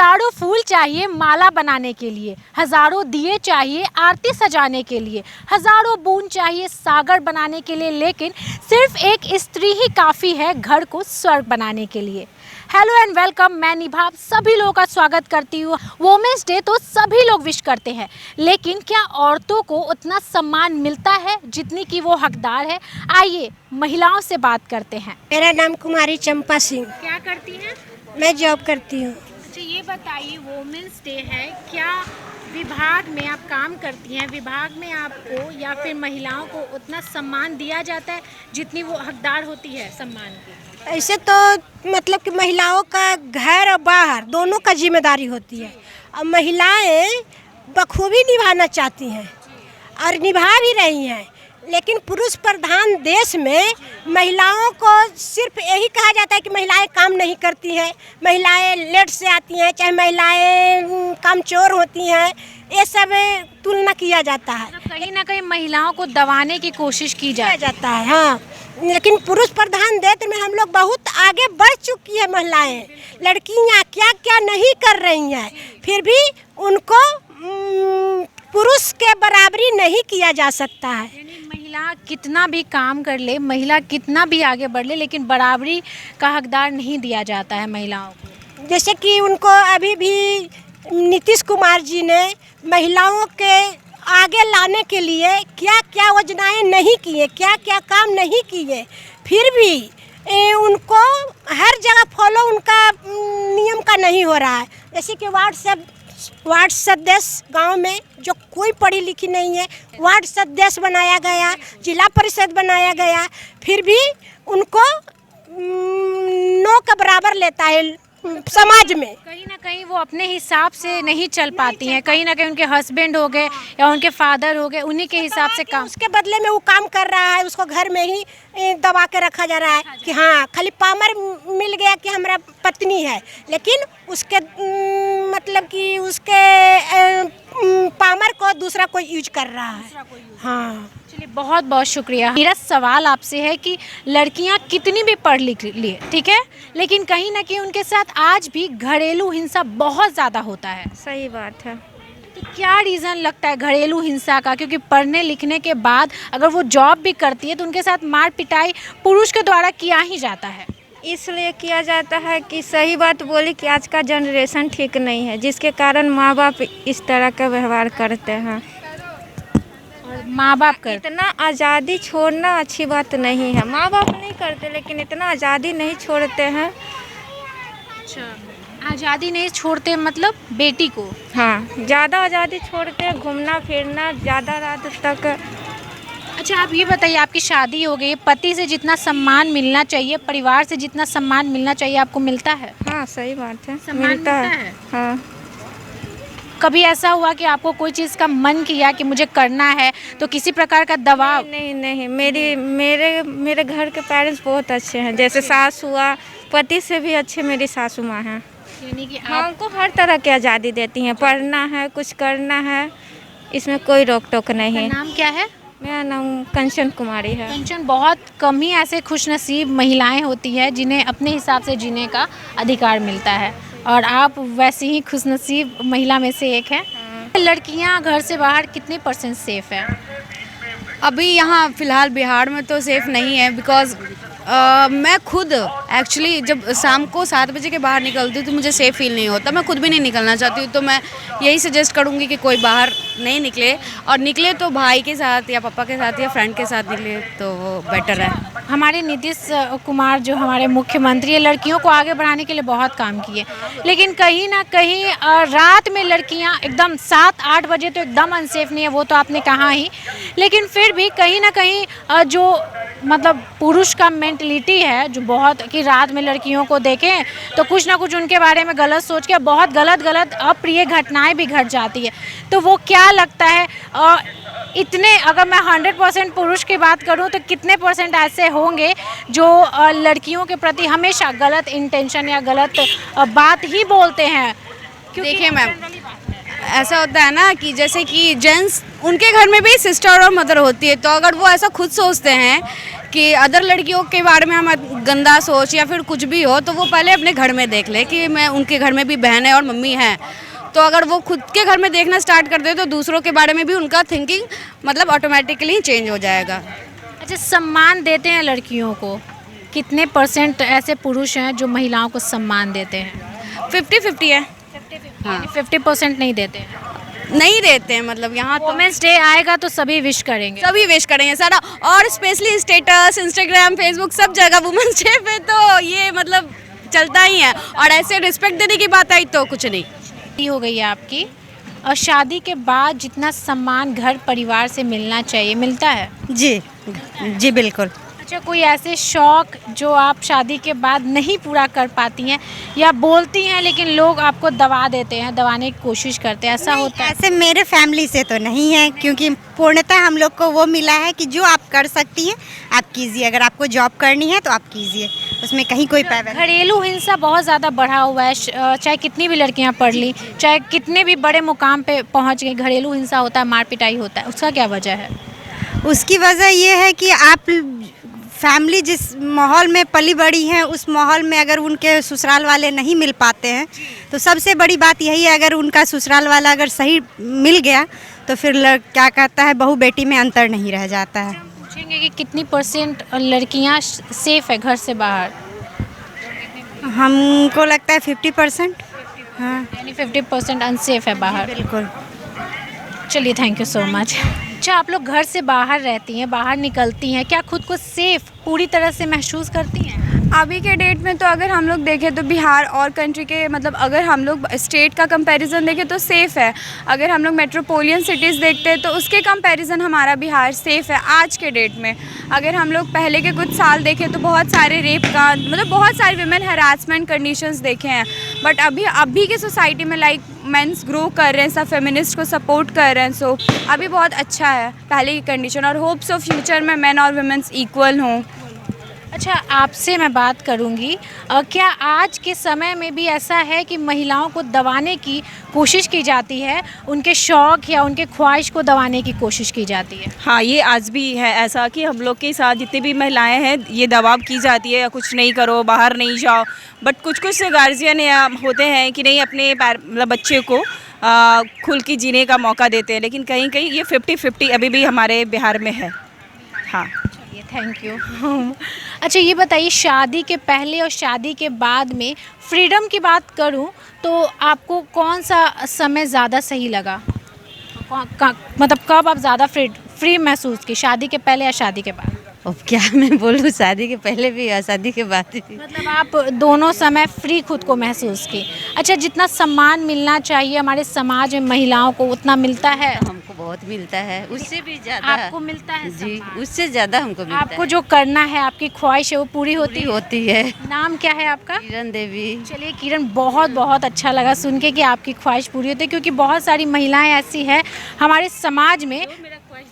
हजारों फूल चाहिए माला बनाने के लिए, हजारों दिए चाहिए आरती सजाने के लिए, हजारों बूंद चाहिए सागर बनाने के लिए, लेकिन सिर्फ एक स्त्री ही काफ़ी है घर को स्वर्ग बनाने के लिए। हेलो एंड वेलकम, मैं निभा सभी लोगों का स्वागत करती हूँ। वुमेंस डे तो सभी लोग विश करते हैं, लेकिन क्या औरतों को उतना सम्मान मिलता है जितनी कि वो हकदार है? आइए महिलाओं से बात करते हैं। मेरा नाम कुमारी चंपा सिंह। क्या करती हैं? मैं जॉब करती हूँ। अच्छा, ये बताइए, वुमेंस डे है, क्या विभाग में आप काम करती हैं? विभाग में आपको या फिर महिलाओं को उतना सम्मान दिया जाता है जितनी वो हकदार होती है सम्मान की? ऐसे तो मतलब कि महिलाओं का घर और बाहर दोनों का जिम्मेदारी होती है, और महिलाएं बखूबी निभाना चाहती हैं और निभा भी रही हैं। लेकिन पुरुष प्रधान देश में महिलाओं को सिर्फ यही कहा जाता है कि महिलाएं काम नहीं करती हैं, महिलाएं लेट से आती हैं, चाहे महिलाएं कामचोर होती हैं, ये सब तुलना किया जाता है। कहीं ना कहीं महिलाओं को दबाने की कोशिश की जाता है। हाँ, लेकिन पुरुष प्रधान देश में हम लोग बहुत आगे बढ़ चुकी है। महिलाएं, लड़कियां क्या क्या नहीं कर रही हैं, फिर भी उनको पुरुष के बराबरी नहीं किया जा सकता है। यानी महिला कितना भी काम कर ले, महिला कितना भी आगे बढ़ ले, लेकिन बराबरी का हकदार नहीं दिया जाता है महिलाओं को। जैसे कि उनको अभी भी नीतीश कुमार जी ने महिलाओं के आगे लाने के लिए क्या क्या योजनाएं नहीं किए, क्या क्या काम नहीं किए, फिर भी उनको हर जगह फॉलो उनका नियम का नहीं हो रहा है। जैसे कि वार्ड सदस्य गांव में जो कोई पढ़ी लिखी नहीं है, वार्ड सदस्य बनाया गया, जिला परिषद बनाया गया, फिर भी उनको नो का बराबर लेता है समाज में। कहीं ना कहीं वो अपने हिसाब से नहीं चल पाती हैं, कहीं ना कहीं उनके हस्बैंड हो गए या उनके फादर हो गए, उन्हीं के हिसाब से काम, उसके बदले में वो काम कर रहा है, उसको घर में ही दबा के रखा जा रहा है कि हाँ खाली पामर मिल गया कि हमारा पत्नी है, लेकिन उसके मतलब कि उसके पामर को दूसरा कोई यूज कर रहा है। हाँ, चलिए बहुत बहुत शुक्रिया। मेरा सवाल आपसे है कि लड़कियां कितनी भी पढ़ लिख लिए, ठीक है, लेकिन कहीं ना कहीं उनके साथ आज भी घरेलू हिंसा बहुत ज़्यादा होता है। सही बात है। तो क्या रीज़न लगता है घरेलू हिंसा का? क्योंकि पढ़ने लिखने के बाद अगर वो जॉब भी करती है तो उनके साथ मार पिटाई पुरुष के द्वारा किया ही जाता है। इसलिए किया जाता है कि सही बात बोली कि आज का जनरेशन ठीक नहीं है, जिसके कारण माँ बाप इस तरह का व्यवहार करते हैं। और माँ बाप कर इतना आज़ादी छोड़ना अच्छी बात नहीं है। माँ बाप नहीं करते, लेकिन इतना आज़ादी नहीं छोड़ते हैं। अच्छा, आज़ादी नहीं छोड़ते मतलब बेटी को? हाँ, ज़्यादा आज़ादी छोड़ते हैं, घूमना फिरना ज़्यादा रात तक। अच्छा, आप ये बताइए, आपकी शादी हो गई, पति से जितना सम्मान मिलना चाहिए, परिवार से जितना सम्मान मिलना चाहिए, आपको मिलता है? हाँ, सही बात है, मिलता है। हाँ। कभी ऐसा हुआ कि आपको कोई चीज़ का मन किया कि मुझे करना है, तो किसी प्रकार का दबाव? नहीं, मेरे घर के पेरेंट्स बहुत अच्छे हैं। जैसे सास हुआ, पति से भी अच्छे मेरी सासू माँ हैं। यानी कि हमको हर तरह की आज़ादी देती हैं, पढ़ना है, कुछ करना है, इसमें कोई रोक टोक नहीं है। नाम क्या है? मेरा नाम कंचन कुमारी है। कंचन, बहुत कम ही ऐसे खुशनसीब महिलाएं होती हैं जिन्हें अपने हिसाब से जीने का अधिकार मिलता है, और आप वैसी ही खुशनसीब महिला में से एक हैं। लड़कियां घर से बाहर कितने % सेफ है? अभी यहाँ फ़िलहाल बिहार में तो सेफ़ नहीं है, बिकॉज़ मैं खुद एक्चुअली जब शाम को 7 बजे के बाहर निकलती हूँ तो मुझे सेफ़ फील नहीं होता। मैं खुद भी नहीं निकलना चाहती हूँ, तो मैं यही सजेस्ट करूँगी कि कोई बाहर नहीं निकले, और निकले तो भाई के साथ या पापा के साथ या फ्रेंड के साथ निकले तो वो बेटर है। हमारे नीतीश कुमार जो हमारे मुख्यमंत्री है, लड़कियों को आगे बढ़ाने के लिए बहुत काम किए, लेकिन कहीं ना कहीं रात में लड़कियां एकदम 7-8 बजे तो एकदम अनसेफ नहीं है, वो तो आपने कहा ही, लेकिन फिर भी कहीं ना कहीं जो मतलब पुरुष का मेंटलिटी है जो बहुत कि रात में लड़कियों को देखें तो कुछ ना कुछ उनके बारे में गलत सोच के बहुत गलत अप्रिय घटनाएं भी घट जाती है। तो वो क्या लगता है, इतने अगर मैं 100% पुरुष की बात करूं तो कितने % ऐसे होंगे जो लड़कियों के प्रति हमेशा गलत इंटेंशन या गलत बात ही बोलते हैं? देखिए मैम, ऐसा होता है ना कि जैसे कि जेंट्स, उनके घर में भी सिस्टर और मदर होती है, तो अगर वो ऐसा खुद सोचते हैं कि अदर लड़कियों के बारे में हम गंदा सोच या फिर कुछ भी हो तो वो पहले अपने घर में देख ले कि मैं उनके घर में भी बहन है और मम्मी है। तो अगर वो खुद के घर में देखना स्टार्ट कर दे तो दूसरों के बारे में भी उनका थिंकिंग मतलब ऑटोमेटिकली चेंज हो जाएगा। अच्छा, सम्मान देते हैं लड़कियों को, कितने % ऐसे पुरुष हैं जो महिलाओं को सम्मान देते हैं? 50-50 है। 50% नहीं देते हैं। नहीं देते हैं मतलब यहाँ तो वुमेंस डे आएगा तो सभी विश करेंगे। सभी विश करेंगे सारा, और स्पेशली स्टेटस इंस्टाग्राम फेसबुक सब जगह वुमेन्स डे पे तो ये मतलब चलता ही है। और ऐसे रिस्पेक्ट देने की बात आई तो कुछ नहीं। शादी हो गई है आपकी, और शादी के बाद जितना सम्मान घर परिवार से मिलना चाहिए मिलता है? जी जी बिल्कुल। अच्छा, कोई ऐसे शौक जो आप शादी के बाद नहीं पूरा कर पाती हैं या बोलती हैं लेकिन लोग आपको दबा देते हैं, दबाने की कोशिश करते हैं, ऐसा होता है? ऐसे मेरे फैमिली से तो नहीं है, क्योंकि पूर्णतः हम लोग को वो मिला है कि जो आप कर सकती हैं आप कीजिए। अगर आपको जॉब करनी है तो आप कीजिए, उसमें कहीं कोई पैबंदी। घरेलू हिंसा बहुत ज़्यादा बढ़ा हुआ है, चाहे कितनी भी लड़कियां पढ़ ली, चाहे कितने भी बड़े मुकाम पे पहुंच गई, घरेलू हिंसा होता है, मार पिटाई होता है, उसका क्या वजह है? उसकी वजह ये है कि आप फैमिली जिस माहौल में पली बड़ी हैं उस माहौल में अगर उनके ससुराल वाले नहीं मिल पाते हैं तो सबसे बड़ी बात यही है, अगर उनका ससुराल वाला अगर सही मिल गया तो फिर क्या कहता है बहू बेटी में अंतर नहीं रह जाता है। पूछेंगे कि कितनी % लड़कियां सेफ है घर से बाहर? हमको लगता है 50%। हाँ यानी 50% अनसेफ है बाहर। बिल्कुल। चलिए, थैंक यू सो मच। अच्छा, आप लोग घर से बाहर रहती हैं, बाहर निकलती हैं, क्या खुद को सेफ पूरी तरह से महसूस करती हैं? अभी के डेट में तो अगर हम लोग देखें तो बिहार और कंट्री के मतलब अगर हम लोग स्टेट का कंपैरिजन देखें तो सेफ़ है। अगर हम लोग मेट्रोपोलियन सिटीज़ देखते हैं तो उसके कंपैरिजन हमारा बिहार सेफ़ है आज के डेट में। अगर हम लोग पहले के कुछ साल देखें तो बहुत सारे रेप का मतलब बहुत सारे विमेन हरासमेंट कंडीशंस देखे हैं। बट अभी के सोसाइटी में लाइक मेंस ग्रो कर रहे हैं, सब फेमिनिस्ट को सपोर्ट कर रहे हैं। सो अभी बहुत अच्छा है पहले की कंडीशन, और होप्स ऑफ फ्यूचर में मेन और वुमेन्स इक्वल हों। अच्छा, आपसे मैं बात करूंगी, क्या आज के समय में भी ऐसा है कि महिलाओं को दबाने की कोशिश की जाती है, उनके शौक़ या उनके ख्वाहिश को दबाने की कोशिश की जाती है? हाँ, ये आज भी है ऐसा कि हम लोग के साथ जितनी भी महिलाएं हैं ये दबाव की जाती है, या कुछ नहीं करो, बाहर नहीं जाओ। बट कुछ गार्जियन या होते हैं कि नहीं अपने मतलब बच्चे को खुल के जीने का मौका देते हैं, लेकिन कहीं कहीं ये 50-50 अभी भी हमारे बिहार में है। हाँ, थैंक यू। अच्छा, ये बताइए, शादी के पहले और शादी के बाद में फ्रीडम की बात करूं तो आपको कौन सा समय ज़्यादा सही लगा? मतलब कब आप ज़्यादा फ्री महसूस की, शादी के पहले या शादी के बाद? अब क्या मैं बोलूँ, शादी के पहले भी और शादी के बाद भी। मतलब आप दोनों समय फ्री खुद को महसूस की। अच्छा, जितना सम्मान मिलना चाहिए हमारे समाज में महिलाओं को उतना मिलता है? हमको बहुत मिलता है, उससे भी ज़्यादा आपको मिलता है? जी, उससे ज़्यादा हमको मिलता है। आपको जो करना है, आपकी ख्वाहिश है वो पूरी होती है। नाम क्या है आपका? किरण देवी। चलिए किरण, बहुत अच्छा लगा सुन के कि आपकी ख्वाहिश पूरी होती है, क्योंकि बहुत सारी महिलाएं ऐसी हैं हमारे समाज में,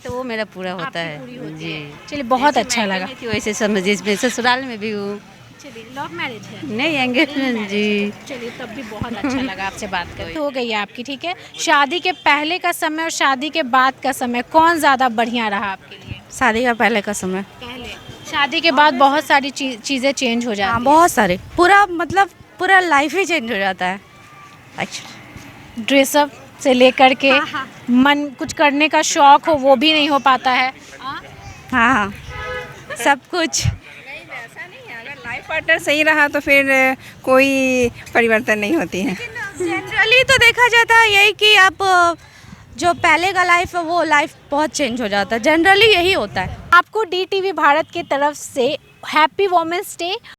तो वो मेरा पूरा होता है जी। चलिए, बहुत अच्छा लगा। वैसे समझिए, मैं ससुराल में भी हूँ। चलिए, लव मैरिज है? नहीं, एंगेजमेंट जी। चलिए, तब भी बहुत अच्छा लगा आपसे बात करके। हो गई है आपकी, ठीक है। शादी के पहले का समय और शादी के बाद का समय कौन ज़्यादा बढ़िया रहा आपके लिए? शादी का पहले का समय। पहले। शादी के बाद बहुत सारी चीज़ें चेंज हो जाती हैं। बहुत सारे, पूरा लाइफ ही चेंज हो जाता है। अच्छा, ड्रेसअप से लेकर के मन कुछ करने का शौक हो वो भी नहीं हो पाता है। हाँ, सब कुछ। लाइफ पार्टनर सही रहा तो फिर कोई परिवर्तन नहीं होती है। जनरली तो देखा जाता है यही कि आप जो पहले का लाइफ है वो लाइफ बहुत चेंज हो जाता है, जनरली यही होता है। आपको DTV भारत की तरफ से हैप्पी वुमेन्स डे।